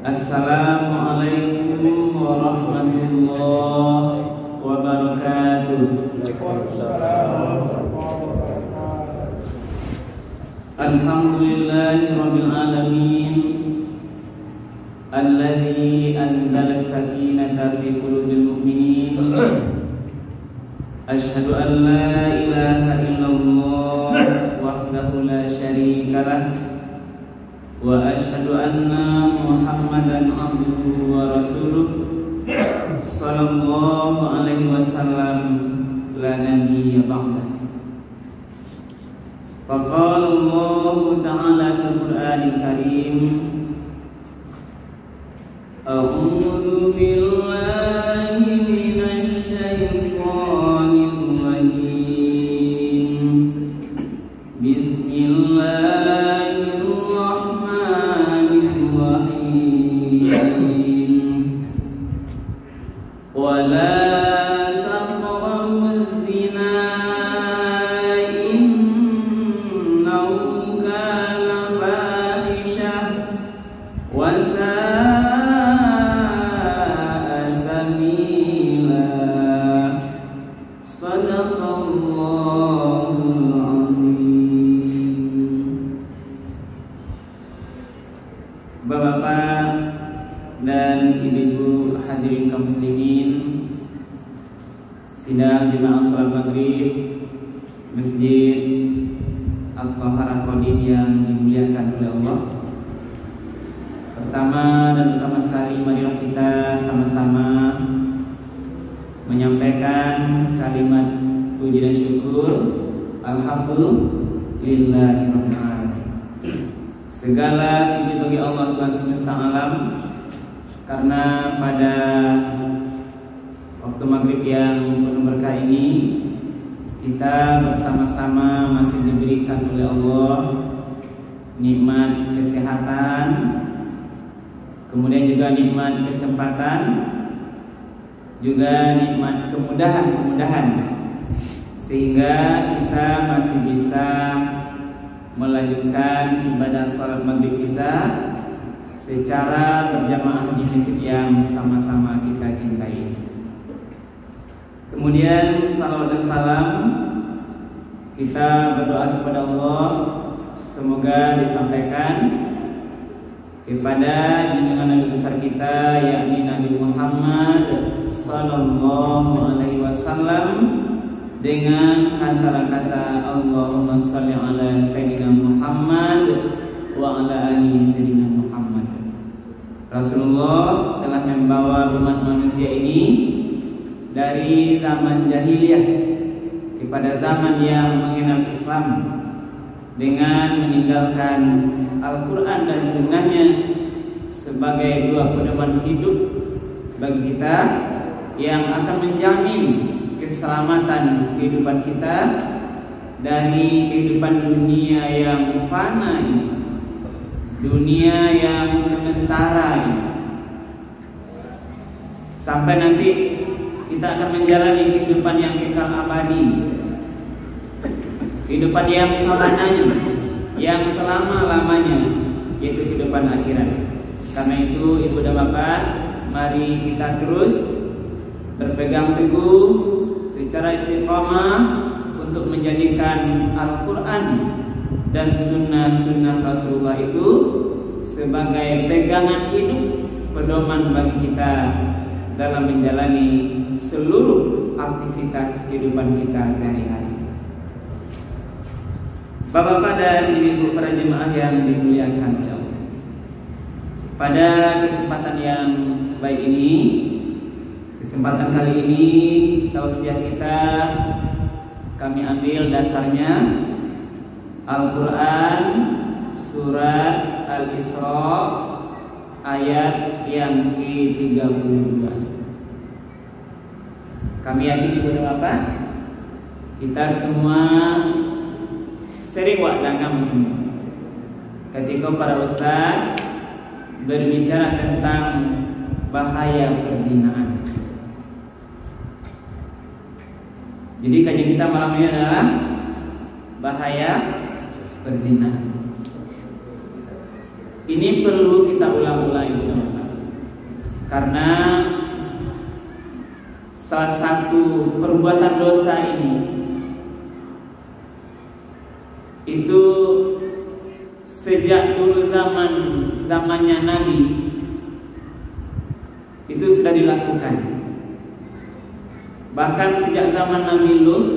Assalamualaikum warahmatullahi wabarakatuh. Alhamdulillahirabbil alamin. Alladzi anzala as-sakinata fi qulubil mu'minin. Asyhadu an la ilaha illallah wahdahu la syarika lah. Wa asyhadu anna Muhammadan abduhu wa rasuluh sallallahu alaihi wasallam la nabiyya ba'dah. Faqala Allah ta'ala fil Qur'anil Karim, a'udzu billahi minasy syaithanir rajim. Bismillahirrahmanirrahim. Wala taqrabuz zina innahu kana fahisyah wa sa'a sabila. Shadaqallahul azim. Bapak-bapak dan ibu-ibu hadirin kaum muslimin, sidang jemaah salat maghrib Masjid Al-Tahar Al-Qadim yang dimuliakan oleh Allah. Pertama dan utama sekali, marilah kita sama-sama menyampaikan kalimat puji dan syukur. Alhamdulillahirabbil alamin. Segala puji bagi Allah Tuhan semesta alam, karena pada waktu maghrib yang penuh berkah ini kita bersama-sama masih diberikan oleh Allah nikmat kesehatan, kemudian juga nikmat kesempatan, juga nikmat kemudahan-kemudahan, sehingga kita masih bisa melanjutkan ibadah salat maghrib kita secara berjamaah di masjid yang sama-sama kita cintai. Kemudian salawat dan salam kita berdoa kepada Allah, semoga disampaikan kepada junjungan Nabi besar kita, yakni Nabi Muhammad sallallahu alaihi wasallam, dengan antara kata Allahumma shalli ala sayyidina Muhammad wa ala ali sayyidina Muhammad. Rasulullah telah membawa umat manusia ini dari zaman jahiliyah kepada zaman yang mengenal Islam dengan meninggalkan Al-Quran dan Sunnahnya sebagai dua pedoman hidup bagi kita yang akan menjamin keselamatan kehidupan kita dari kehidupan dunia yang fana ini, dunia yang sementara ini, sampai nanti kita akan menjalani kehidupan yang kekal abadi, kehidupan yang selamanya, yang selama-lamanya, yaitu kehidupan akhirat. Karena itu ibu dan bapak, mari kita terus berpegang teguh secara istiqamah untuk menjadikan Al-Quran dan sunnah-sunnah Rasulullah itu sebagai pegangan hidup, pedoman bagi kita dalam menjalani seluruh aktivitas kehidupan kita sehari-hari. Bapak-bapak dan ibu-ibu para jemaah yang dimuliakan oleh Allah, pada kesempatan yang baik ini, kesempatan kali ini tausiah kita kami ambil dasarnya Al-Quran surat Al-Isra ayat yang ke-32. Kami yakin ibu dan bapak, kita semua sering wadangan ketika para ustaz berbicara tentang bahaya perzinahan. Jadi kajian kita malam ini adalah bahaya perzinahan. Ini perlu kita ulang-ulang, ibu dan bapak. Karena salah satu perbuatan dosa ini itu sejak dulu zamannya Nabi itu sudah dilakukan. Bahkan sejak zaman Nabi Lut,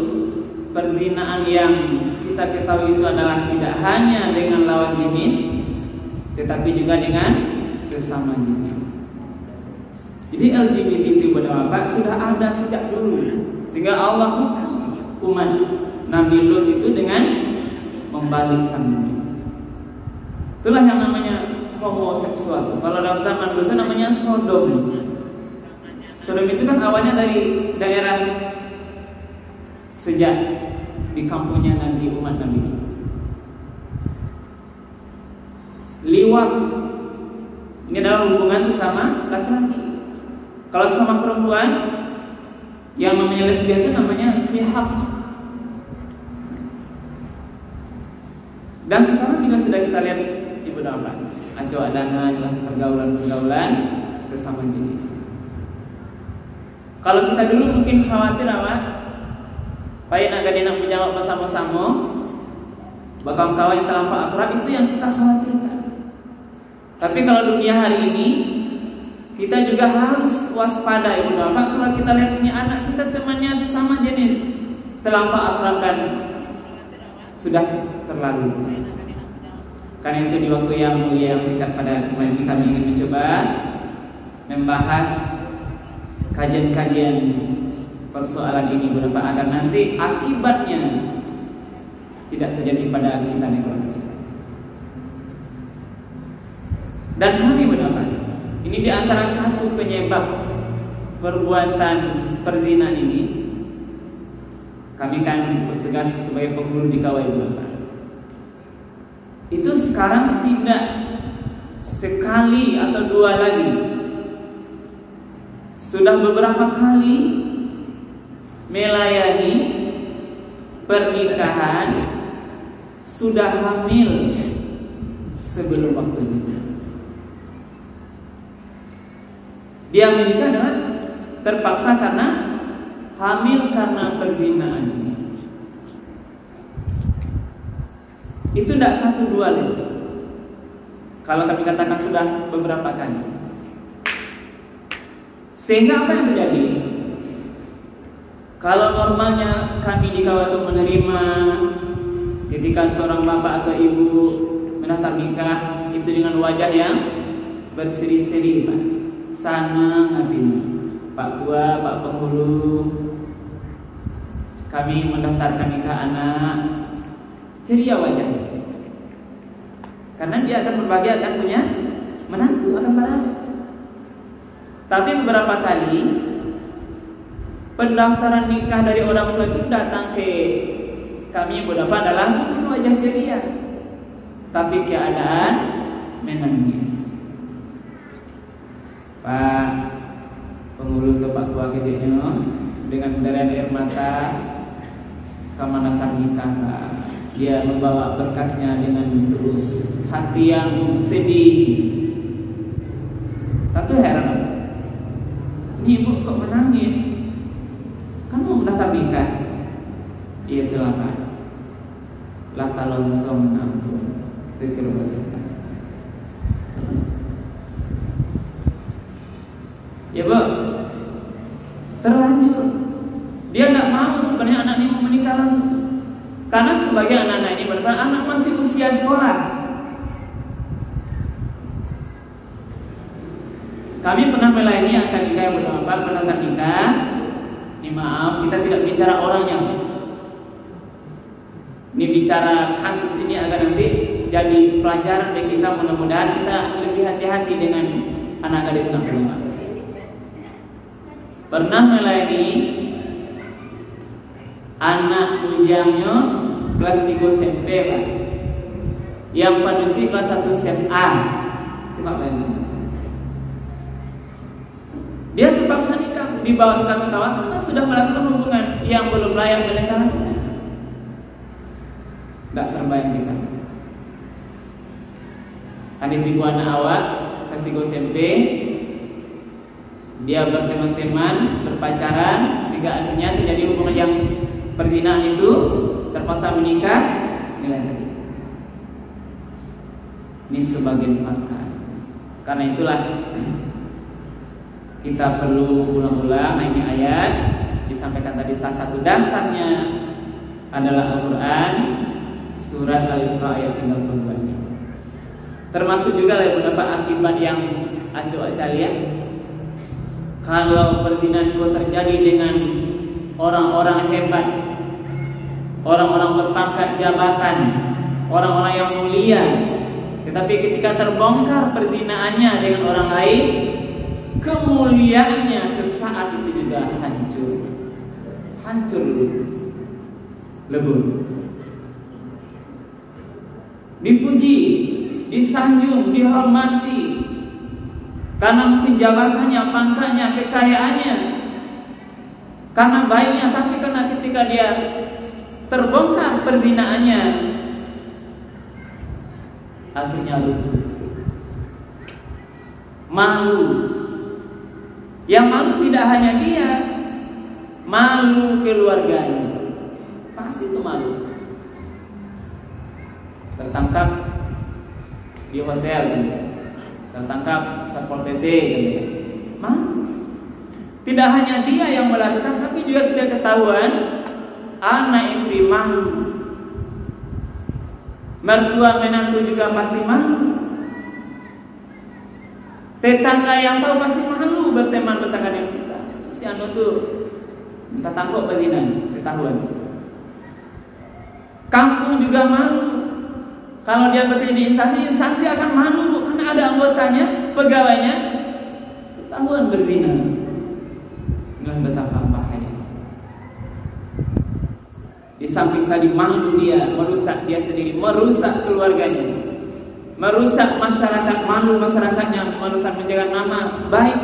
perzinaan yang kita ketahui itu adalah tidak hanya dengan lawan jenis, tetapi juga dengan sesama jenis. Jadi LGBT itu pada Bapak sudah ada sejak dulu, sehingga Allah hukum umat Nabi Lut itu dengan membalikkan bumi. Itulah yang namanya homoseksual. Kalau dalam zaman dulu itu namanya Sodom. Sodom itu kan awalnya dari daerah sejak di kampungnya Nabi, umat Nabi. Liwat ini adalah hubungan sesama laki-laki. Kalau sama perempuan yang namanya lesbian itu namanya sihak. Dan sekarang juga sudah kita lihat di beberapa aco-adangan, pergaulan-pergaulan sesama jenis. Kalau kita dulu mungkin khawatir apa? Pakai nak gadina punya bersama-sama, bakal kawan yang terlampau akrab, itu yang kita khawatirkan. Tapi kalau dunia hari ini, kita juga harus waspada, Ibu Bapak. Kalau kita lihat punya anak kita temannya sesama jenis, terlampau akrab dan sudah terlalu. Karena itu di waktu yang mulia yang singkat pada kesempatan ini kami ingin mencoba membahas kajian-kajian persoalan ini berapa agar nanti akibatnya tidak terjadi pada kita negara. Dan kami berpendapat ini di antara satu penyebab perbuatan perzinahan ini. Kami kan bertugas sebagai penghulu di Kawai Bapak. Itu sekarang tidak sekali atau dua lagi, sudah beberapa kali melayani pernikahan sudah hamil sebelum waktunya. Dia menikah adalah terpaksa karena hamil karena perzinahan. Itu tidak satu dua lagi. Kalau kami katakan sudah beberapa kali. Sehingga apa yang terjadi? Kalau normalnya kami di Kawatu menerima ketika seorang bapak atau ibu mendaftar nikah itu dengan wajah yang berseri-seri, Pak. Senang hatinya, Pak Tua, Pak Penghulu, kami mendaftarkan nikah anak, ceria wajahnya. Karena dia akan berbagi, akan punya menantu, akan barang. Tapi beberapa kali pendaftaran nikah dari orang tua itu datang ke kami beberapa adalah bukan wajah ceria, tapi keadaan menangis. Pak Penghulu ke Pak Tua kecilnya dengan penderian air mata kamanatan nikah, Pak. Dia membawa berkasnya dengan terus hati yang sedih. Tapi heran, ini ibu kok menangis? Kan mau mendaftar nikah? Iya telah, Pak. Lata longsong ampun. Itu bahasa. Ya Bu, terlanjur. Dia tidak mau sebenarnya anak ini mau menikah langsung. Karena sebagai anak-anak ini berarti anak masih usia sekolah. Kami pernah melayani akan nikah yang bernama penantan nikah. Ini maaf, kita tidak bicara orangnya. Ini bicara kasus ini agar nanti jadi pelajaran bagi kita. Mudah-mudahan kita lebih hati-hati dengan anak gadis anak bernama. Pernah melayani anak bujangnya kelas 3 SMP, Pak. Yang padusi kelas 1 SMA. Coba bayangin. Dia terpaksa nikah, dibawa ke kantor kawan karena sudah melakukan hubungan yang belum layak mereka lakukan. Tidak terbayang kita. Kan ditipu anak awak kelas 3 SMP. dia berteman-teman, berpacaran, sehingga akhirnya terjadi hubungan yang perzinahan itu, terpaksa menikah, ini sebagian fakta. Karena itulah kita perlu mengulang-ulang. Nah, ini ayat disampaikan tadi, salah satu dasarnya adalah Al-Quran, surat Al-Isra ayat 32. Termasuk juga beberapa akibat yang acok-acalian. Kalau perzinahan itu terjadi dengan orang-orang hebat, orang-orang berpangkat jabatan, orang-orang yang mulia, tetapi ketika terbongkar perzinahannya dengan orang lain, kemuliaannya sesaat itu juga hancur lebur. Dipuji, disanjung, dihormati karena mungkin jabatannya, pangkatnya, kekayaannya, karena baiknya, tapi karena ketika dia terbongkar perzinahannya, akhirnya runtuh. Malu. Yang malu tidak hanya dia, malu keluarganya. Pasti itu malu. Tertangkap di hotel, tertangkap Satpol PP, malu. Tidak hanya dia yang melakukan, tapi juga tidak ketahuan anak istri malu, mertua menantu juga pasti malu, tetangga yang tahu pasti malu berteman dengan kita. Si anu tuh minta tangkap perzinahan, ketahuan. Kampung juga malu. Kalau dia bekerja di instansi akan malu, Bu, karena ada anggotanya, pegawainya ketahuan berzina. Dengan betapa bahaya. Di samping tadi malu dia, merusak dia sendiri, merusak keluarganya, merusak masyarakat, malu masyarakatnya, memalukan, menjaga nama baik,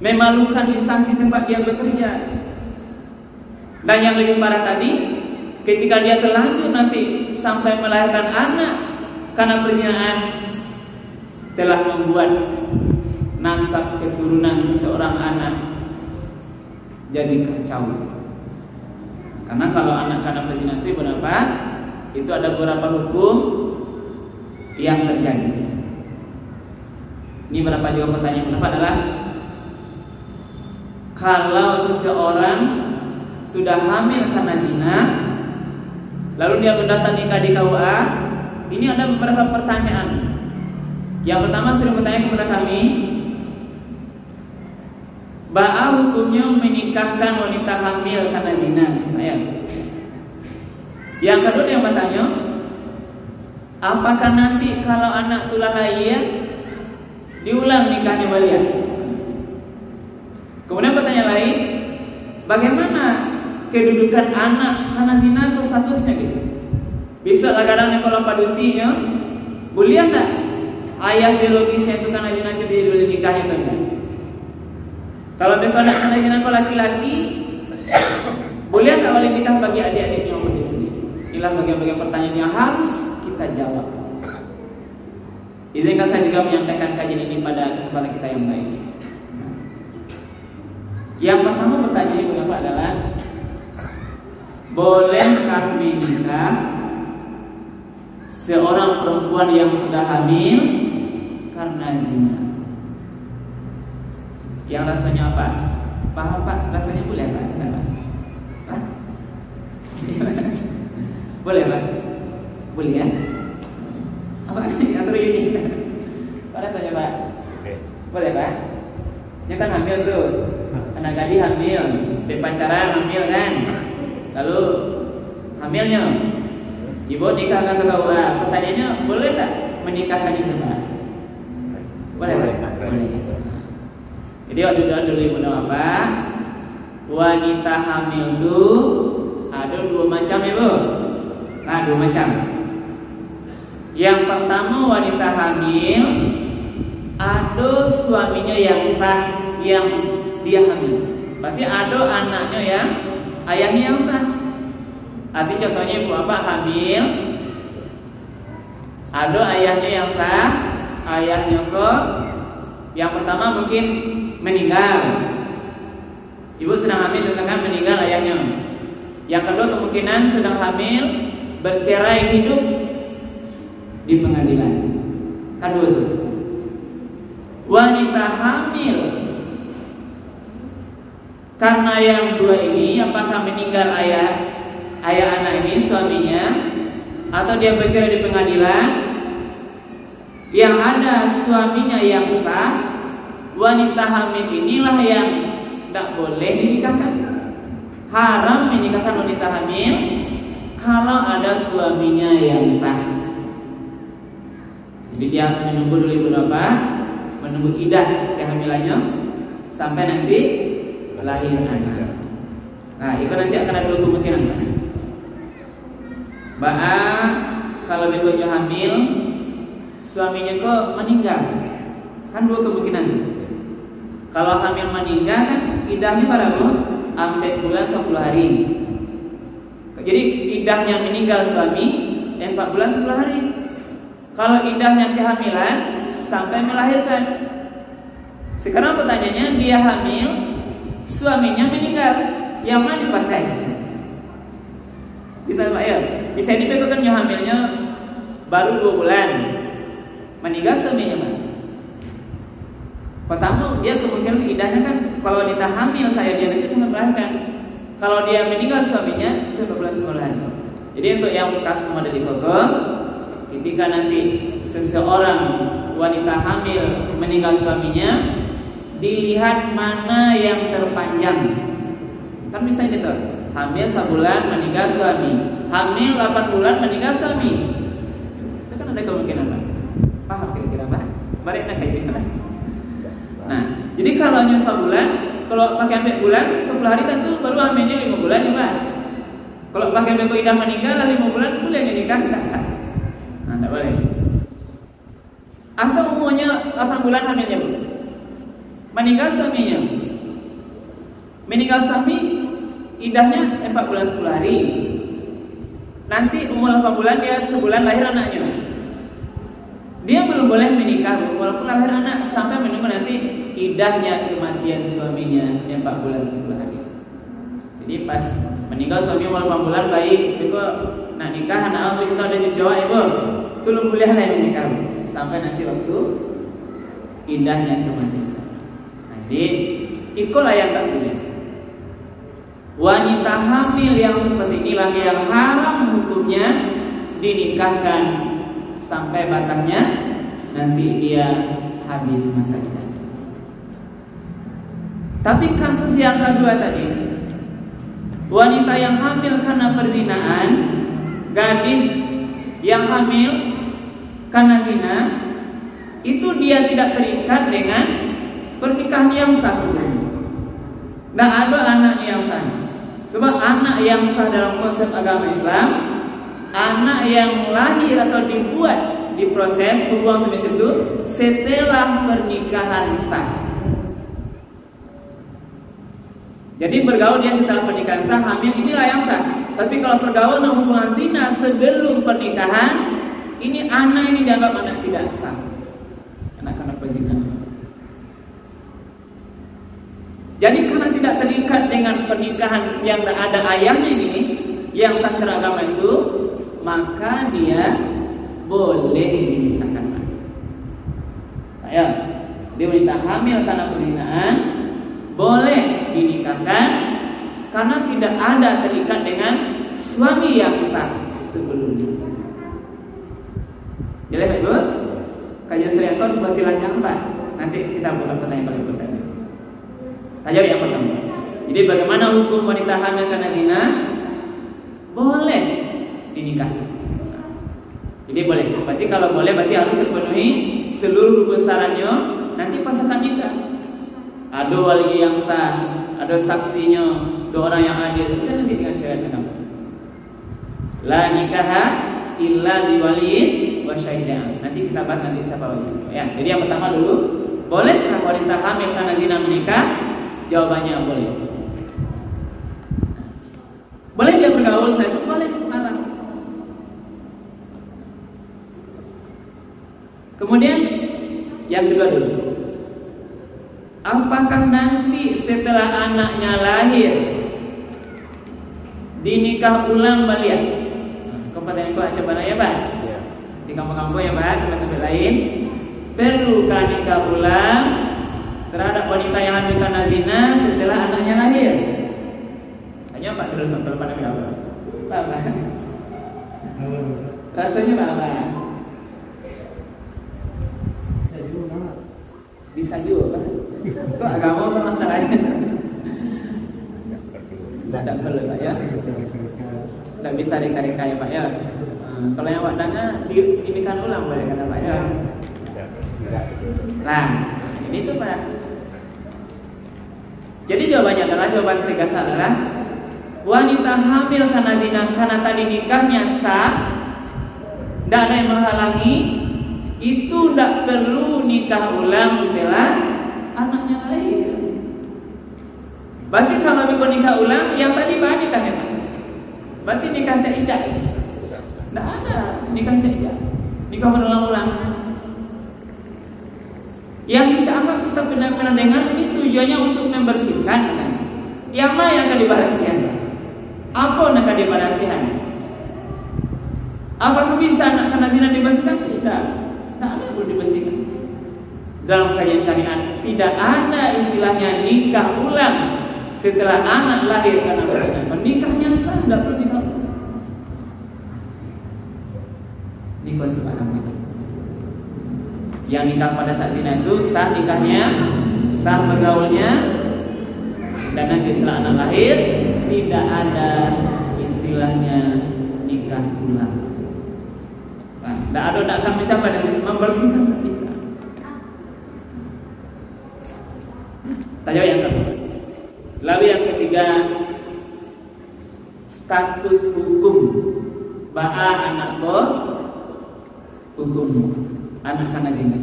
memalukan instansi tempat dia bekerja. Dan yang lebih parah tadi, ketika dia terlanjur nanti sampai melahirkan anak karena perzinahan, telah membuat nasab keturunan seseorang anak jadi kacau. Karena kalau anak karena perzinahan itu berapa? Itu ada beberapa hukum yang terjadi. Ini berapa juga pertanyaan. Pertama adalah, kalau seseorang sudah hamil karena zina, lalu dia mendatangi nikah di KUA, ini ada beberapa pertanyaan. Yang pertama sering bertanya kepada kami, bahwa hukumnya menikahkan wanita hamil karena zina. Yang kedua yang bertanya, apakah nanti kalau anak tulah lahir diulang nikahnya balik? Kemudian pertanyaan lain, bagaimana kedudukan anak karena zina itu statusnya gitu? Bisa kadang-kadang kalau padusinya, boleh enggak ayah biologisnya itu karena zina jadi dulu nikahnya atau enggak? Kalau karena zina kalau laki-laki, boleh enggak wali nikah bagi adik-adiknya maupun istri? Inilah bagian-bagian pertanyaan yang harus kita jawab. Izinkan saya juga menyampaikan kajian ini pada kesempatan kita yang baik. Yang pertama pertanyaan yang pertama adalah, bolehkah menikah seorang perempuan yang sudah hamil karena zina? Yang rasanya apa? Paham Pak? Rasanya boleh Pak? Tidak Pak? Hah? Boleh Pak? Boleh ya? Apa? Atur ini. Apa rasanya Pak? Boleh Pak? Dia kan hamil tuh, anak gadis hamil, pacaran hamil kan? Lalu hamilnya ibu nikah kata KUA. Pertanyaannya, boleh tak menikahkan itu Pak? Boleh Pak? Boleh. Jadi dulu ibu apa? Wanita hamil itu ada dua macam Ibu. Nah, dua macam. Yang pertama wanita hamil, ada suaminya yang sah, yang dia hamil. Berarti ada anaknya yang ayahnya yang sah. Arti contohnya ibu apa hamil, ada ayahnya yang sah, ayahnya kok Yang pertama mungkin meninggal. Ibu sedang hamil dikatakan meninggal ayahnya. Yang kedua kemungkinan sedang hamil bercerai hidup di pengadilan. Kedua itu. Wanita hamil karena yang dua ini, apakah meninggal ayah anak ini suaminya, atau dia bercerai di pengadilan, yang ada suaminya yang sah, wanita hamil inilah yang tidak boleh dinikahkan. Haram menikahkan wanita hamil kalau ada suaminya yang sah. Jadi dia harus menunggu dulu berapa? Menunggu idah kehamilannya sampai nanti lahir anak. Nah, itu nanti akan ada dua kemungkinan. Kalau begonya hamil, suaminya kok meninggal, kan dua kemungkinan. Kalau hamil meninggal kan idahnya berapa? 4 bulan 10 hari. Jadi idahnya meninggal suami 4 bulan 10 hari. Kalau idahnya kehamilan sampai melahirkan. Sekarang pertanyaannya, dia hamil, suaminya meninggal, yang mana dipakai? Bisa Pak ya? Bisa dibegokan yang hamilnya baru 2 bulan, meninggal suaminya Pak. Pertama, dia kemungkinan idahnya kan, kalau wanita hamil saya dia nanti sampai melahirkan. Kalau dia meninggal suaminya itu 12 bulan. Jadi untuk yang kasus model di Koko, ketika nanti seseorang wanita hamil meninggal suaminya, dilihat mana yang terpanjang. Kan bisa gitu, hamil 1 bulan meninggal suami, hamil 8 bulan meninggal suami. Itu kan ada kemungkinan Pak. Paham kira-kira Pak? Balik kayak gitu Pak. Nah, jadi kalau hanya 1 bulan, kalau pakai 4 bulan 10 hari tentu baru hamilnya 5 bulan ya Pak. Kalau pakai beko idah meninggal 5 bulan boleh nikah enggak? Nah, enggak boleh. Atau umurnya 8 bulan hamilnya Bu. Meninggal suaminya. Meninggal suami idahnya 4 bulan 10 hari. Nanti umur 8 bulan dia sebulan lahir anaknya. Dia belum boleh menikah walaupun lahir anak sampai menunggu nanti idahnya kematian suaminya 4 bulan 10 hari. Jadi pas meninggal suami umur 8 bulan baik, itu nak nikah anak kita ada cucu ibu, itu belum boleh lah menikah sampai nanti waktu idahnya kematian suami. Nah, jadi itulah yang tak boleh. Wanita hamil yang seperti inilah yang haram hukumnya dinikahkan sampai batasnya nanti dia habis masa idah. Tapi kasus yang kedua tadi, wanita yang hamil karena perzinaan, gadis yang hamil karena zina, itu dia tidak terikat dengan pernikahan yang sah sebelumnya. Nah, ada anaknya yang sah. Sebab anak yang sah dalam konsep agama Islam, anak yang lahir atau dibuat di proses hubungan suami istri itu setelah pernikahan sah. Jadi bergaul dia setelah pernikahan sah, hamil inilah yang sah. Tapi kalau pergaulan hubungan zina sebelum pernikahan, ini anak ini dianggap anak tidak sah, anak-anak perzinahan. Jadi karena tidak terikat dengan pernikahan yang ada ayahnya ini, yang sah secara agama itu, maka dia boleh dinikahkan. Ya, dia wanita hamil karena perzinahan boleh dinikahkan karena tidak ada terikat dengan suami yang sah sebelumnya. Jadi Ibu, kajian serial kau buat dilanjang Pak. Nanti kita buka pertanyaan paling pertama. Tajam yang pertama. Jadi bagaimana hukum wanita hamil karena zina? Boleh dinikahkan. Jadi boleh. Berarti kalau boleh berarti harus terpenuhi seluruh rukun syaratnya. Nanti pas akan nikah, ada wali yang sah, ada saksinya, 2 orang yang adil sesuai nanti dengan syariat agama. La nikaha illa biwaliyin wa syahidan. Nanti kita bahas nanti siapa wali. Ya, jadi yang pertama dulu, bolehkah wanita hamil karena zina menikah? Jawabannya boleh. Boleh dia bergaul setelah itu? Boleh, haram. Kemudian yang kedua dulu, apakah nanti setelah anaknya lahir dinikah ulang balik? Pertanyaan Pak coba ya Pak. Di kampung-kampung ya Pak, tempat-tempat lain, perlukah nikah ulang terhadap wanita yang hamil karena zina setelah anaknya lahir? Tanya Pak dulu kalau pada berapa? Pak. Rasanya apa? Bisa juga. Kok agama apa masalahnya? Tidak perlu Pak ya. Tidak bisa reka-reka ya Pak ya. Kalau yang wadahnya ini kan ulang boleh kata Pak ya. Nah, ini tuh Pak. Jadi jawabannya adalah, jawaban tegas adalah wanita hamil karena zina, karena tadi nikahnya sah, tidak ada yang menghalangi, itu tidak perlu nikah ulang setelah anaknya lahir. Berarti kalau mau nikah ulang, yang tadi Pak nikahnya Pak. Berarti nikah cak-icak. Tidak ada nikah cak-icak, nikah berulang-ulang. Yang kita anggap, kita benar-benar dengar ini tujuannya untuk membersihkan kan? Yang mana yang akan dibersihan? Apa yang akan dibersihan? Apakah bisa anak karena zina dibersihkan? Tidak. Tidak ada yang perlu dibersihkan. Dalam kajian syariat tidak ada istilahnya nikah ulang setelah anak lahir karena zina. Nikahnya sah, tidak perlu nikah ulang. Ini konsep agama. Yang nikah pada saat zina itu sah nikahnya, sah bergaulnya, dan nanti setelah anak lahir tidak ada istilahnya nikah ulang. Tidak ada, tidak akan mencapai dan membersihkan Islam. Tanya yang kedua. Lalu yang ketiga, status hukum ba'a anak ko hukum anak karena zina.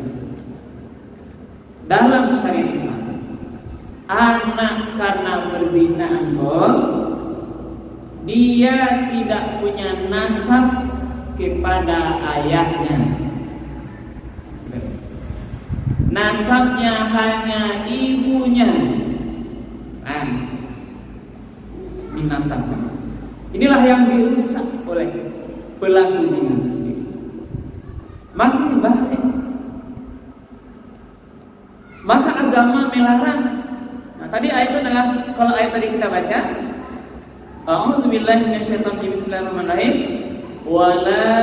Dalam syariat Islam, anak karena perzinaan kok dia tidak punya nasab kepada ayahnya. Nasabnya hanya ibunya. Ini nasabnya. Inilah yang dirusak oleh pelaku zina itu sendiri. Makin bahaya. Maka agama melarang. Nah, tadi ayat itu adalah, kalau ayat tadi kita baca, A'udzubillahi minasyaitonir rajim, bismillahirrahmanirrahim. Wala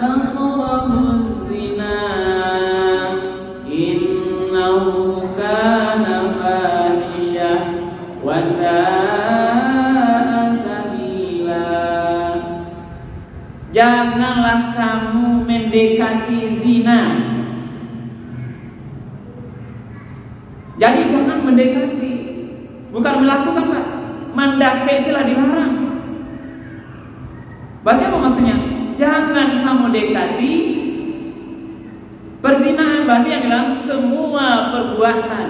taqrabuz zina innahu kana fahisyah wa sa'a sabila. Janganlah kamu mendekati zina. Jadi jangan mendekati, bukan melakukan Pak. Mendaki istilah dilarang. Berarti apa maksudnya? Jangan kamu dekati perzinaan. Berarti yang bilang semua perbuatan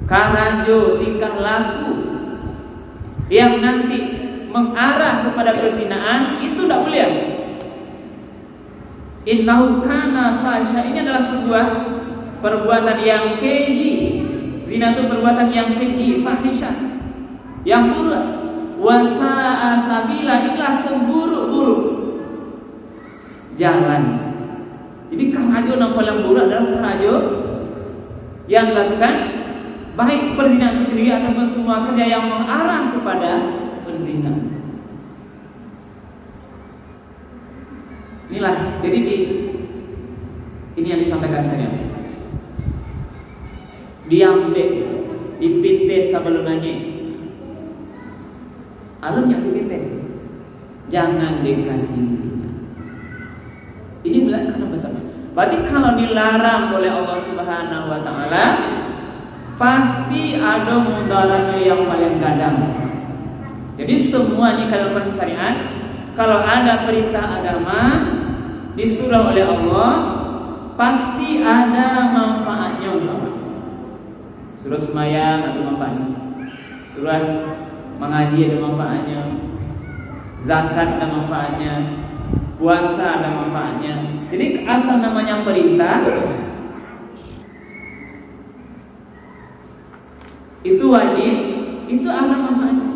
karajo, tingkah laku yang nanti mengarah kepada perzinaan itu tidak boleh. Innahu kana fahisha, ini adalah sebuah perbuatan yang keji. Zina itu perbuatan yang keji, fahisha, yang buruk. Wasa'a sabila, inilah seburuk-buruk jalan. Jadi karajo yang paling buruk adalah karajo yang dilakukan baik perzinaan itu sendiri ataupun semua kerja yang mengarah kepada perzinaan. Inilah, jadi ini yang disampaikan saya. Diambil, dipinte sebelumnya. Alurnya dipinte. Jangan dekati zina. Ini karena betul. Berarti kalau dilarang oleh Allah Subhanahu wa taala, pasti ada mudaratnya yang paling gadang. Jadi semuanya kalau proses syariat, kalau ada perintah agama disuruh oleh Allah, pasti ada manfaatnya untuk Allah. Surah semayang ada manfaatnya, surah mengaji ada manfaatnya, zakat ada manfaatnya, puasa ada manfaatnya. Jadi asal namanya perintah, itu wajib, itu ada manfaatnya.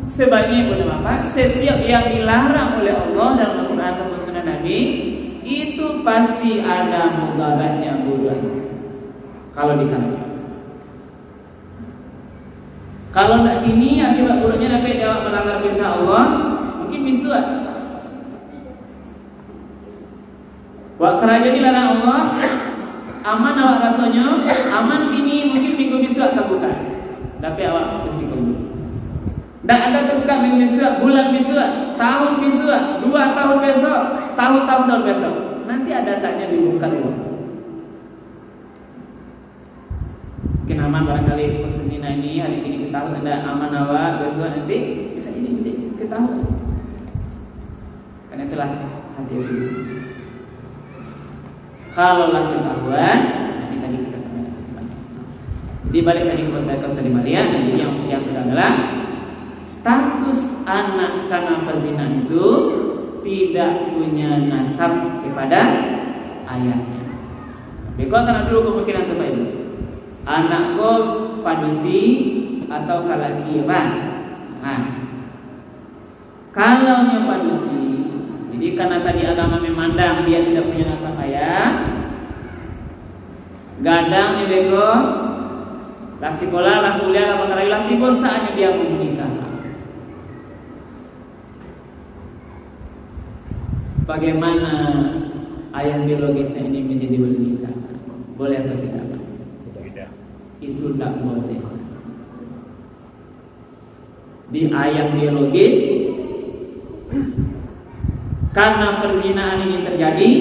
Sebaliknya Ibu dan Bapak, setiap yang dilarang oleh Allah dalam Al-Quran ataupun Sunnah Nabi itu pasti ada mudaratnya buruknya. Kalau dikatakan, kalau ini akibat buruknya dapat dia melanggar perintah Allah, mungkin bisuat. Wak kerajaan dilarang Allah, aman awak rasanya, aman kini mungkin minggu bisuat tak buka. Tapi awak mesti kembali. Tak ada terbuka minggu bisuat, bulan bisuat, tahun bisuat, 2 tahun besok, tahun besok. Nanti ada saatnya dibuka dulu. Mungkin aman barangkali Konstantina ini hari ini ketahuan ada aman awak, besok nanti bisa ini ketahuan. Karena itulah hati-hati. Kalaulah ketahuan, nanti tadi kita sampaikan. Di balik tadi konteks tadi Maria, dan yang kedua adalah status anak karena perzinahan itu tidak punya nasab kepada ayahnya. Beko karena dulu kemungkinan terbaik Ibu. Anakku padusi atau kalaki apa? Nah, kalau yang padusi, jadi karena tadi agama memandang dia tidak punya nasab ayah, gadangnya beko, lah sekolah, lah kuliah, lah perkara lah tiba saatnya dia mau menikah. Bagaimana ayah biologisnya ini menjadi menikah? Boleh atau tidak? Itu tidak boleh. Di ayah biologis, karena perzinahan ini terjadi,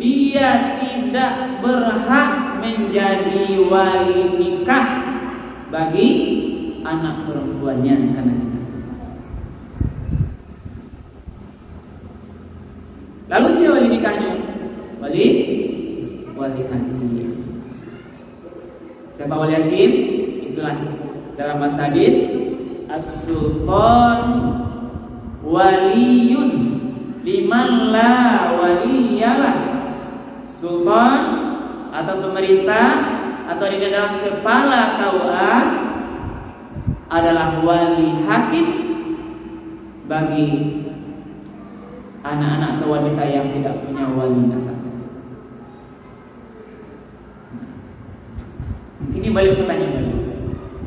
dia tidak berhak menjadi wali nikah bagi anak perempuannya karena zina. Lalu siapa wali nikahnya? Wali hakim. Siapa wali hakim? Itulah dalam bahasa hadis as-sultan waliyun liman la waliyalah. Sultan atau pemerintah atau di dalam kepala KUA adalah wali hakim bagi anak-anak atau wanita yang tidak punya wali nasab. Ini balik pertanyaan.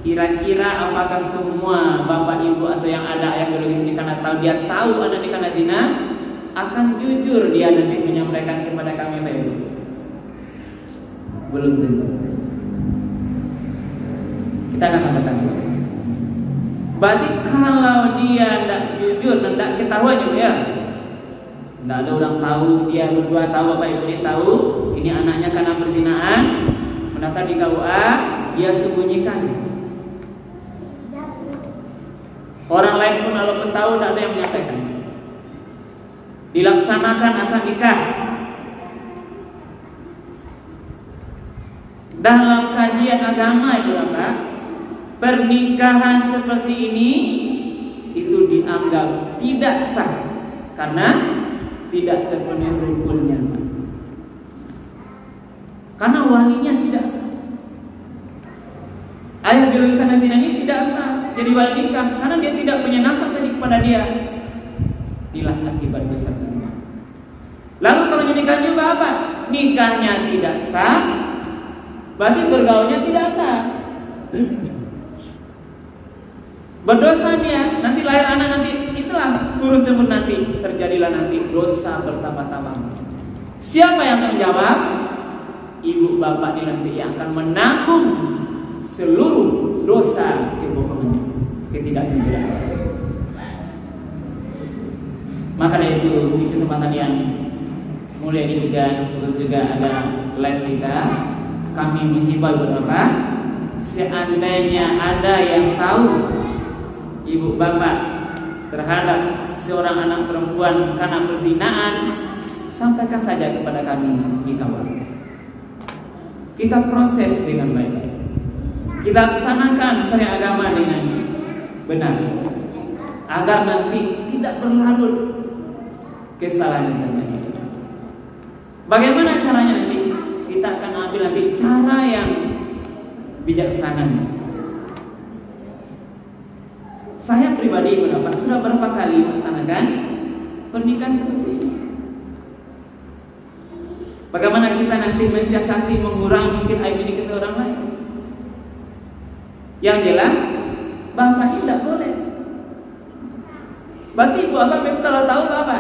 Kira-kira apakah semua bapak ibu atau yang ada ayah biologis ini karena dia tahu anak ini karena zina akan jujur dia nanti menyampaikan kepada kami Pak Ibu? Belum tentu. Kita akan sampaikan. Berarti kalau dia tidak jujur dan tidak ketahuan ya, tidak ada orang tahu, dia berdua tahu bapak ibu ini tahu ini anaknya karena perzinahan, mendaftar di KUA, dia sembunyikan. Orang lain pun kalau tahu tidak ada yang menyampaikan. Dilaksanakan akad nikah. Dalam kajian agama Ibu Bapak, pernikahan seperti ini itu dianggap tidak sah karena tidak terpenuhi rukunnya. Karena walinya tidak sah. Ayah biologis karena zina ini tidak sah jadi wali nikah karena dia tidak punya nasab tadi kepada dia. Inilah akibat besar. Lalu kalau menikah juga apa? Nikahnya tidak sah, berarti bergaulnya tidak sah. Berdosa dia, nanti lahir anak nanti itulah turun temurun nanti terjadilah nanti dosa bertambah-tambah. Siapa yang tanggung jawab? Ibu bapak ini nanti yang akan menanggung seluruh dosa kebohongannya, ketidakjujuran. Maka dari itu di kesempatan yang mulia ini juga ada live kita, kami menghimbau beberapa, seandainya ada yang tahu ibu bapak terhadap seorang anak perempuan karena perzinahan, sampaikan saja kepada kami di KUA. Kita proses dengan baik-baik, kita laksanakan syariat agama dengan benar, agar nanti tidak berlarut kesalahan yang terjadi. Bagaimana caranya nanti? Kita akan ambil nanti cara yang bijaksana. pribadi Bapak sudah berapa kali melaksanakan pernikahan seperti ini? Bagaimana kita nanti mensiasati mengurangi mungkin aib ini ke orang lain? Yang jelas Bapak tidak boleh. Berarti ibu bapak kalau tahu apa?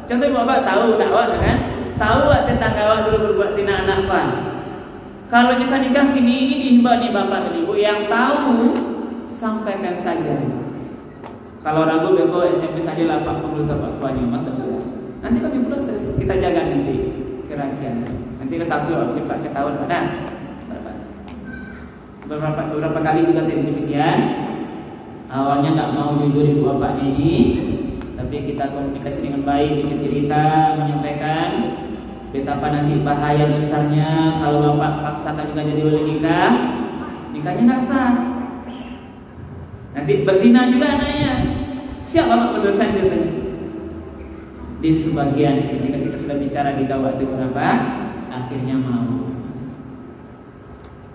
Contoh ibu bapak tahu dakwah kan? Tahu tetangga awak dulu berbuat zina anak apa? Kalau nikah ini dihimbau nih bapak dan ibu yang tahu sampaikan saja. Kalau ragu beko SMP saja lah pak perlu tapak kuahnya masuk dulu. Nanti kami proses kita jaga nanti kerahasiaan. Nanti ketahuan kita ketahuan ada. Beberapa kali juga demikian. Awalnya nggak mau jujur ibu bapak ini, tapi kita komunikasi dengan baik, bikin cerita, menyampaikan betapa nanti bahaya besarnya kalau bapak paksakan juga jadi wali nikah, nikahnya nggak sah. Nanti berzina juga anaknya. Siap bapak berdosa itu? Di sebagian ketika kita sudah bicara di kawat itu berapa, akhirnya mau.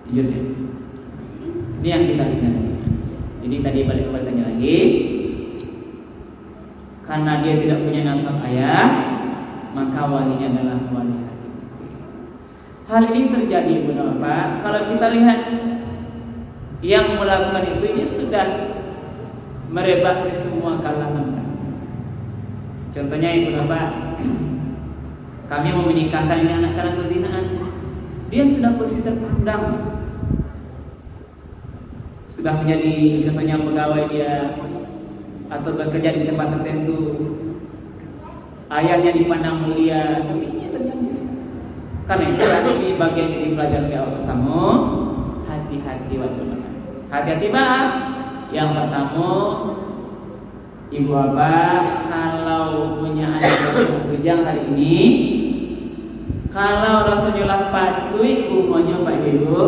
Jujur ya. Ini yang kita harus dengar. Jadi tadi balik kepada tanya lagi, karena dia tidak punya nasab ayah, maka walinya adalah wali hakim. Hal ini terjadi benar Pak. Kalau kita lihat yang melakukan itu ini sudah merebak di semua kalangan. Contohnya ibu bapak, kami mau menikahkan ini anak karena perzinaan, dia sudah posisi terpandang. Sudah menjadi contohnya pegawai dia atau bekerja di tempat tertentu, ayahnya dipandang mulia, tapi ini terjadi. Karena itu ini bagian yang dipelajari oleh Allah bersama. Hati-hati wajib. Hati-hati Pak. Yang pertama, ibu bapak kalau punya anak bujang hari ini, kalau Rasulullah patuh umumnya Pak Ibu,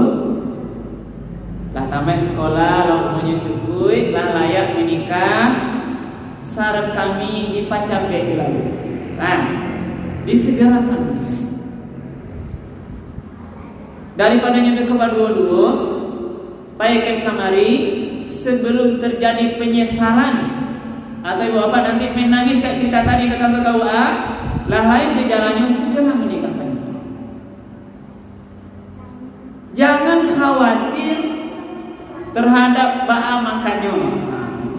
lah tamat sekolah, lah umurnya cukup, lah layak menikah, saran kami dipacapai lalu. Nah, disegerakan. Daripada nyampe ke dua-dua, baikkan kamari sebelum terjadi penyesalan atau ibu bapak nanti menangis kayak cerita tadi ke kantor KUA, lah lain gejalanya segera menikahkan. Jangan khawatir terhadap ba'a makannya.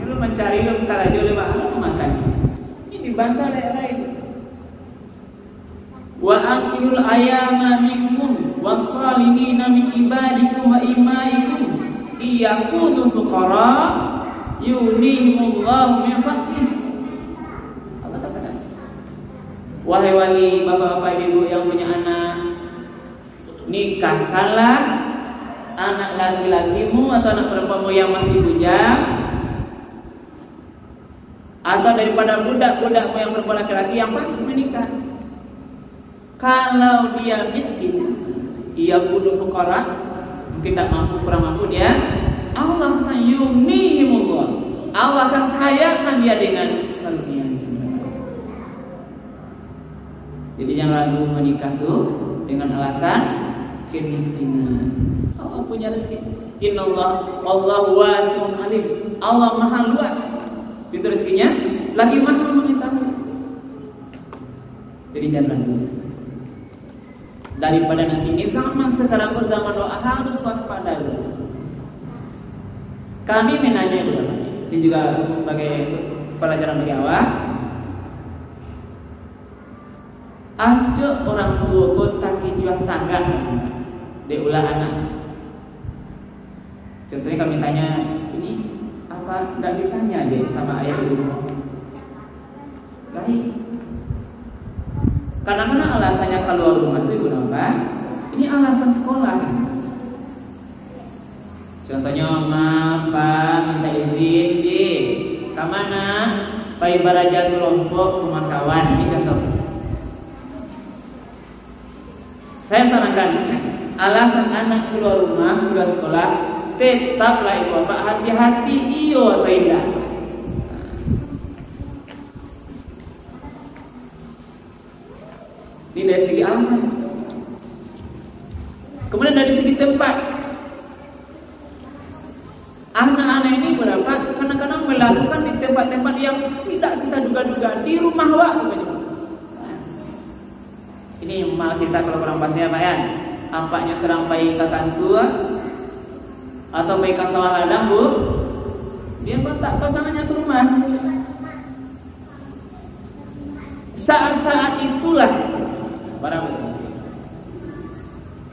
Lu mencari lu karajo le ba'a makan. Ini dibantah lain. Wa aqil ayama minkum was-salihina min ibadikum wa imaikum iyakunu fuqara yunihimullahu min fadlih. Allah katakan, wahai wali bapak-bapak ibu yang punya anak, nikahkanlah anak laki-lakimu atau anak perempuanmu yang masih bujang, atau daripada budak-budakmu yang perempuan laki-laki yang patut menikah. Kalau dia miskin, ia kudu fuqara, mungkin tak mampu, kurang mampu dia, Allah akan yunihimullah, Allah akan kayakan dia dengan karunia. Jadi jangan ragu menikah tuh dengan alasan kemiskinan. Allah punya rezeki. Innallaha wallahu wasi'un alim. Allah maha luas pintu rezekinya, lagi maha mengetahui. Jadi jangan ragu. Daripada nanti ini zaman sekarang ke zaman doa harus waspada. Kami menanya dulu, ini juga sebagai pelajaran bagi awak. Ada orang tua kota kijuan tangga misalnya, dia ulah anak. Contohnya kami tanya, ini apa? Tidak ditanya deh sama ayah ibu. Baik. Karena alasannya keluar rumah itu ibu napa? Ini alasan sekolah. Contohnya, maaf Pak, minta izin di kemana? Pak Ibaraja kelompok rumah kawan. Ini contoh. Saya sarankan, alasan anak keluar rumah, keluar sekolah, tetaplah ibu bapak hati-hati iyo atau tidak. Ini dari segi alasan. Kemudian dari segi tempat, anak-anak ini berapa? Kadang-kadang melakukan di tempat tempat-tempat yang tidak kita duga-duga, di rumah waktu. Ini mau cerita kalau kurang pasnya Pak ya. Ampaknya serang bayi kakak tua atau bayi sawah ladang Bu, dia letak pasangannya ke rumah. Saat-saat itulah para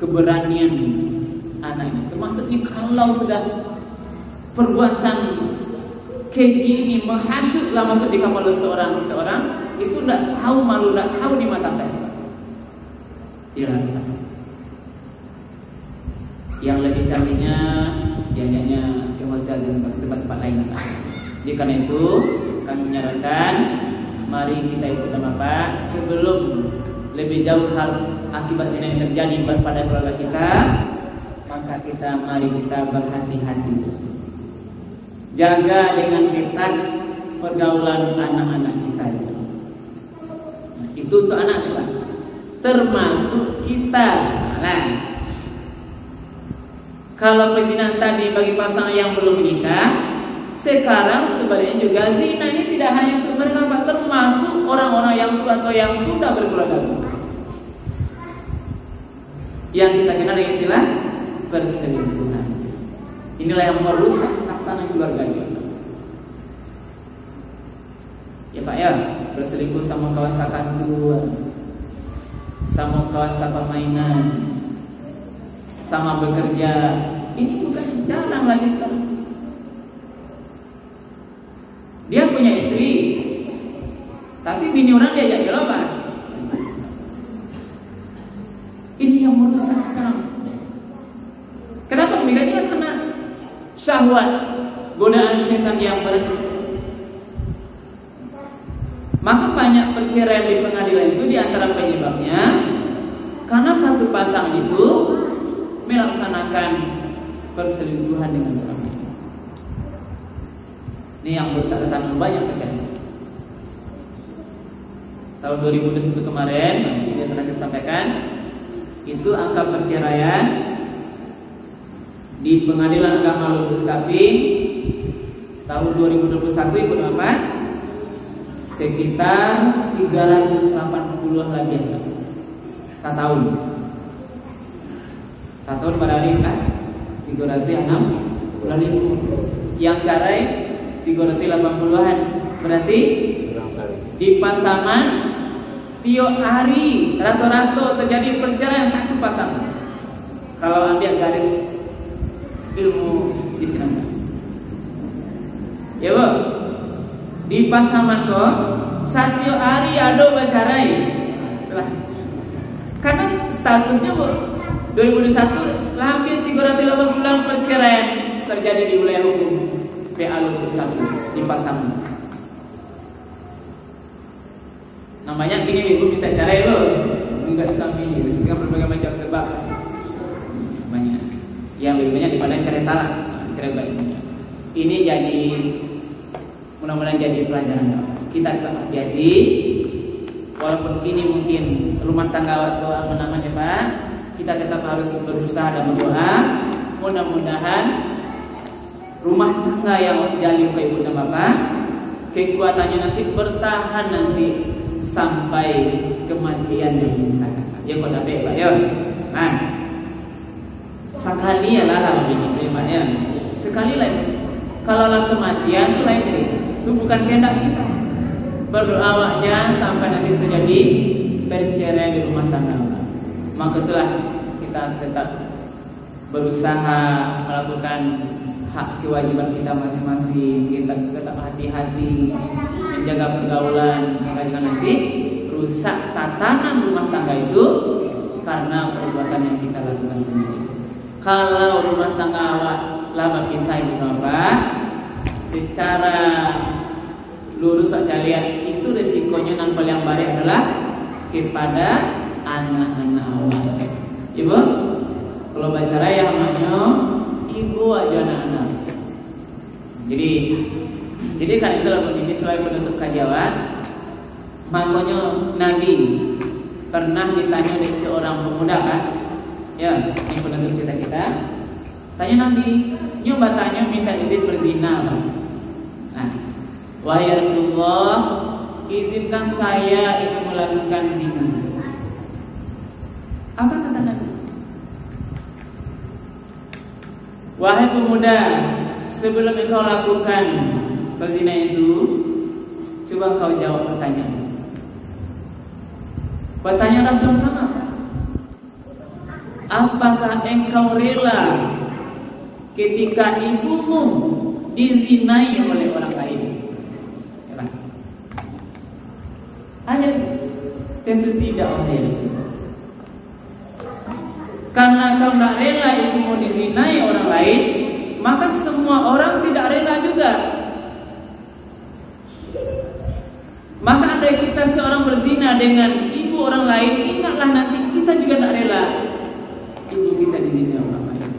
keberanian anak ini. Termasuk ini kalau sudah perbuatan keji ini menghasutlah masuk di kamar seorang itu tidak tahu malu, tidak tahu di mata mereka. Yang lebih cantiknya diajaknya ke hotel dan tempat-tempat lain. Jadi karena itu kami menyarankan mari kita ikut Bapak sebelum lebih jauh hal akibat yang terjadi pada keluarga kita, maka mari kita berhati-hati tersebut. Jaga dengan ketat pergaulan anak-anak kita itu. Nah, itu untuk anak kita, termasuk kita. Nah, kalau perzinahan tadi bagi pasangan yang belum menikah, sekarang sebaliknya juga zina ini tidak hanya untuk mereka, termasuk orang-orang yang tua atau yang sudah berkeluarga. Yang kita kenal dengan istilah perselingkuhan. Inilah yang merusak tatanan keluarga kita. Ya Pak ya, berselingkuh sama kawan sekantor, sama kawan permainan, sama bekerja, ini bukan jarang lagi sekarang. Dia punya istri, tapi bini orang diajak jalan Pak. Ini yang merusak sekarang. Kenapa demikian? Ini karena syahwat, godaan syaitan yang berkesan. Maka banyak perceraian di pengadilan itu di antara penyebabnya karena satu pasang itu melaksanakan perselingkuhan dengan orang lain. Ini yang merusak tatanan banyak perceraian. Tahun 2021 kemarin, ini yang terakhir sampaikan, itu angka perceraian di Pengadilan Agama Lubus Kaping tahun 2021 itu berapa? Sekitar 380 lagi setahun. Setahun berarti kan 306 ribu. Yang cerai 380-an. Berarti di pasangan tiap hari rata-rata terjadi perceraian satu pasangan. Kalau ambil garis ilmu di sini, ya Bu, di pasangan kok setiap hari ada bercerai, karena statusnya Bu 2021 hampir 380 perceraian terjadi di wilayah hukum PA Lubus Kaping di pasangan. Namanya gini ibu minta cerai lo, enggak selama ini dengan berbagai macam sebab banyak. Yang lebih banyak daripada cerai talak, cerai baiknya. Ini jadi mudah-mudahan jadi pelajaran kita tetap hati-hati. Walaupun ini mungkin rumah tangga atau namanya Pak, kita tetap harus berusaha dan berdoa. Mudah-mudahan rumah tangga yang terjalin ke ibu dan bapak, kekuatannya nanti bertahan nanti sampai kematian yang menyisakan. Ya kok dapat Pak ya. Nah, sekali ya lah begini Pak ya. Sekali lagi, kalaulah kematian itu lain cerita. Itu bukan kehendak kita. Berdoa jangan sampai nanti terjadi perceraian di rumah tangga. Maka itulah kita tetap berusaha melakukan hak kewajiban kita masing-masing. Kita tetap hati-hati menjaga pergaulan, jangan nanti rusak tatanan rumah tangga itu karena perbuatan yang kita lakukan sendiri. Kalau rumah tangga awak lama pisah itu Bapak, secara lurus saja lihat itu resikonya yang paling baik adalah kepada anak-anak awak. Ibu, kalau bicara yang namanya ibu aja anak-anak. Jadi kan itulah ini selain penutup kajian, makanya Nabi pernah ditanya oleh seorang pemuda kan, ya ini penutup cerita kita. Tanya Nabi, nyoba tanya minta izin berzina. Nah, wahai Rasulullah, izinkan saya ingin melakukan zina. Apa kata Nabi? Wahai pemuda, sebelum engkau lakukan berzina itu, coba kau jawab pertanyaan. Pertanyaan Rasul apa? Apakah engkau rela ketika ibumu dizinai oleh orang lain? Hanya tentu tidak, wahai Rasul. Karena kau tidak rela ibumu dizinai orang lain, maka semua orang tidak rela juga. Maka andai kita seorang berzina dengan ibu orang lain, ingatlah nanti kita juga tidak rela ibu kita dizinai orang lain.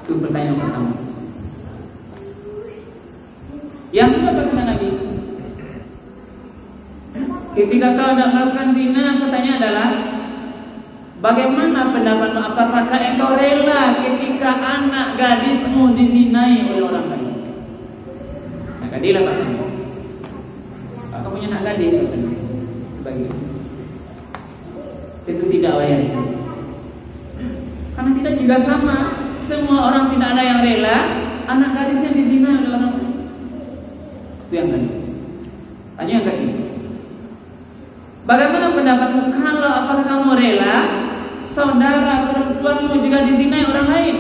Itu pertanyaan pertama. Yang kedua, bagaimana lagi? Ketika kau tidak melakukan zina, pertanyaan adalah bagaimana pendapatmu? Apakah engkau rela ketika anak gadismu dizinai oleh orang lain? Nah, kadilah pertanyaan. Kau punya anak gadis, bagi itu tidak wahai Rasul. Karena tidak juga sama. Semua orang tidak ada yang rela anak gadisnya dizinai oleh orang lain. Itu yang kedua. Tanya yang ketiga. Bagaimana pendapatmu kalau apakah kamu rela saudara perempuanmu juga dizinai orang lain?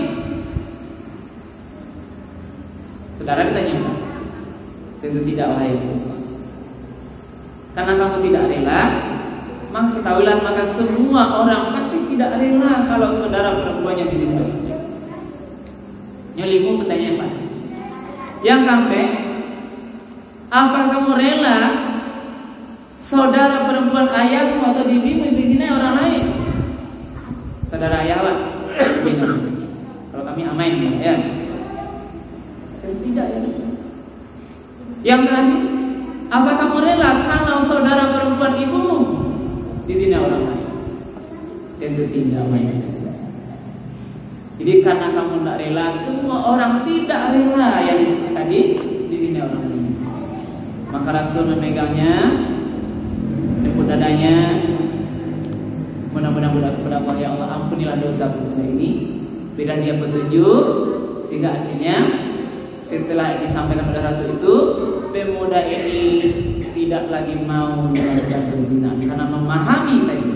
Saudara ditanya, tentu tidak wahai Rasulullah. Karena kamu tidak rela, maka ketahuilah maka semua orang pasti tidak rela kalau saudara perempuannya dizinai. Nyelimu pertanyaan Pak. Yang keempat, apa kamu rela saudara perempuan ayahmu atau bibimu dizinai orang lain? Saudara ayah lah. Kalau kami amain ya. Tidak ya. Yang terakhir, apa kamu rela kalau saudara perempuan ibumu dizinai orang lain? Tentu tidak, wahai Rasul. Jadi karena kamu tidak rela, semua orang tidak rela yang disebut tadi dizinai orang lain. Maka Rasul memegangnya, menepuk dadanya, mudah-mudahan kepada Allah, ya Allah ampunilah dosa pemuda ini, berikan dia petunjuk, sehingga akhirnya setelah disampaikan oleh Rasul itu, pemuda ini tidak lagi mau melakukan perzinahan karena memahami tadi.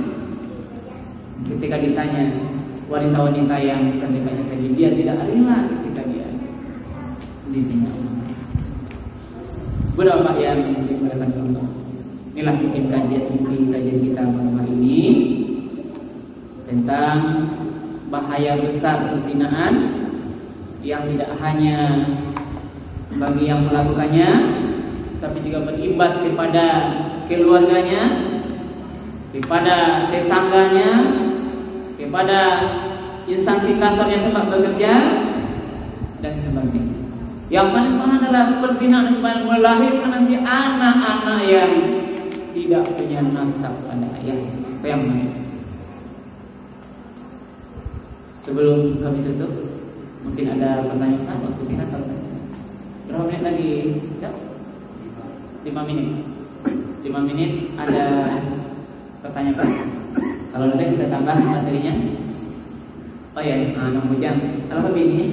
Ketika ditanya wanita-wanita yang dekatnya tadi, dia tidak rela ketika dia dizinai. Berapa yang dimuliakan Allah. Inilah mungkin kajian kita malam hari ini tentang bahaya besar perzinahan yang tidak hanya bagi yang melakukannya, tapi juga berimbas kepada keluarganya, kepada tetangganya, kepada instansi kantornya tempat bekerja dan sebagainya. Yang paling parah adalah perzinahan yang melahirkan nanti anak-anak yang tidak punya nasab pada ayah. Apa yang baik? Sebelum kami tutup, mungkin ada pertanyaan waktu kita berapa menit lagi? 5 menit. 5 menit ada pertanyaan. Kalau ada kita tambah materinya. Oh ya, 6 jam. Kalau lebih ini.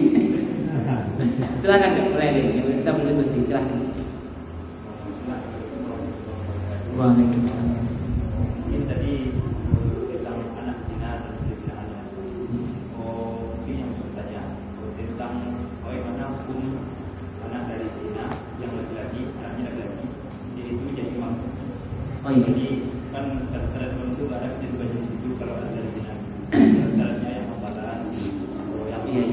Silakan kita boleh bersih, silakan. Waalaikumsalam. Ini tadi tentang anak zina dan perzinahannya. Ini yang bertanya tentang bagaimana hukum anak dari zina yang laki-laki, anaknya laki-laki, jadi itu menjadi imam. Oh iya. Jadi kan syarat-syarat itu ada di bagian situ kalau ada dari zina. Syaratnya yang membatalkan atau yang iya.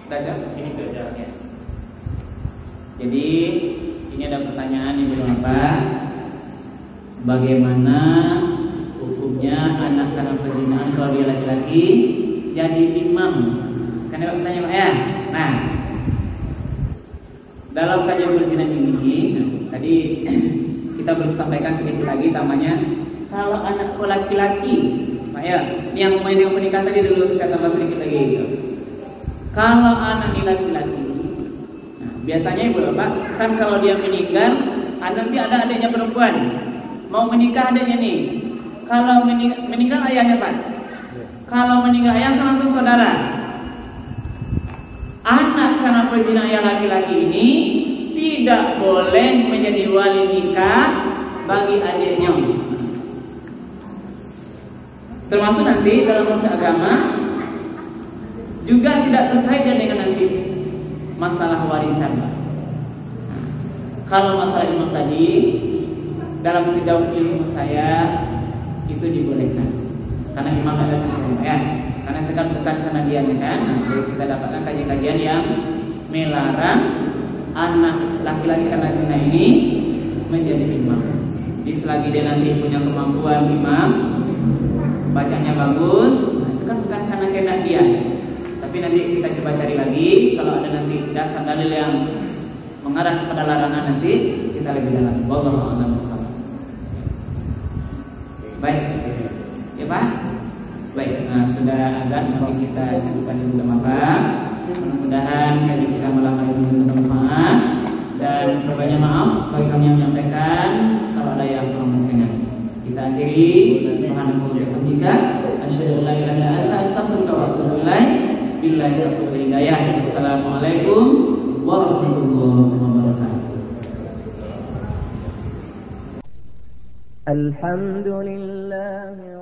Baca. Ini belajar ya. Jadi ini ada pertanyaan yang berapa? Bagaimana hukumnya anak karena perzinahan kalau dia laki-laki jadi imam? Kan ada pertanyaan ya. Nah, dalam kajian perzinahan ini tadi kita belum sampaikan sedikit lagi tamanya kalau anak laki-laki, Pak ya, ini yang main dengan pernikahan tadi dulu kita tambah sedikit lagi. Kalau anak ini laki-laki, Biasanya ibu bapak kan kalau dia meninggal, nanti ada adiknya perempuan mau menikah adiknya nih. Kalau meninggal ayahnya pak. Kalau meninggal ayah kan langsung saudara. Anak karena perzinahan ayah laki-laki ini tidak boleh menjadi wali nikah bagi adiknya. Termasuk nanti dalam masalah agama juga tidak terkait dengan nanti masalah warisan. Kalau masalah ilmu tadi, dalam sejauh ilmu saya itu dibolehkan, karena memang ada sesuatu ya. Karena itu kan bukan karena dia kan. Nah, kita dapatkan kajian-kajian yang melarang anak laki-laki karena zina ini menjadi imam. Jadi selagi dia nanti punya kemampuan imam, bacanya bagus, nah itu kan bukan karena kehendak dia. Tapi nanti kita coba cari lagi, kalau ada nanti dasar dalil yang mengarah kepada larangan nanti kita lebih dalam. Wallahu a'lam bishawab. Baik, ya Pak. Baik, nah sudah azan, mari kita cukupkan dulu Bapak. Mudah-mudahan kaji kita malam hari ini bermanfaat dan berbanyak maaf bagi kami yang menyampaikan kalau ada yang kurang berkenan. Kita akhiri subhanallahi wa bihamdika asyhadu an la ilaha illa anta astaghfiruka wa atubu ilaik. Billahi taufiq wal hidayah. Assalamualaikum warahmatullahi wabarakatuh. Alhamdulillah.